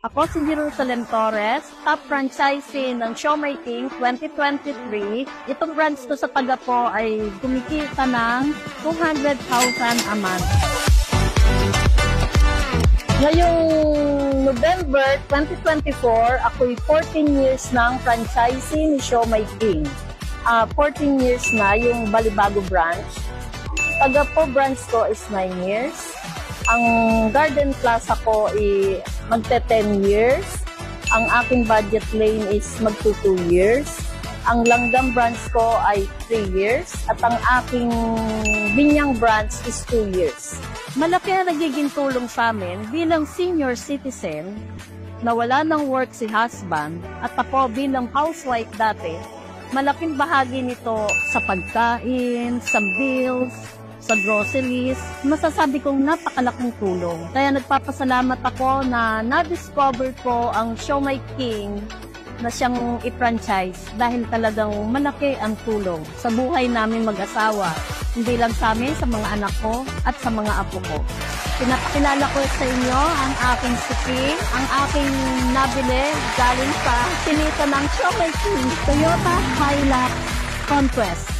Ako si Jerusalem Torres, top franchisee ng Siomai King 2023. Itong branch ko sa Tagapo ay kumikita ng 200,000 a month. Ngayong November 2024, ako'y 14 years ng franchisee ni Siomai King. 14 years na yung Balibago branch. Tagapo branch ko is 9 years. Ang Garden Plaza ko ay magte-10 years. Ang aking budget lane is magto-2 years. Ang Langgam branch ko ay 3 years. At ang aking Binyang branch is 2 years. Malaki na nagiging tulong sa amin bilang senior citizen na wala ng work si husband at ako bilang housewife dati. Malaking bahagi nito sa pagkain, sa bills, sa groceries. Masasabi kong napakalaking tulong. Kaya nagpapasalamat ako na na-discover ko ang Siomai King na siyang i-franchise dahil talagang malaki ang tulong sa buhay namin mag-asawa. Hindi lang sa amin, sa mga anak ko at sa mga apo ko. Pinapakilala ko sa inyo ang aking suki, ang aking nabili galing sa sinita ng Siomai King, Toyota Hilux Conquest.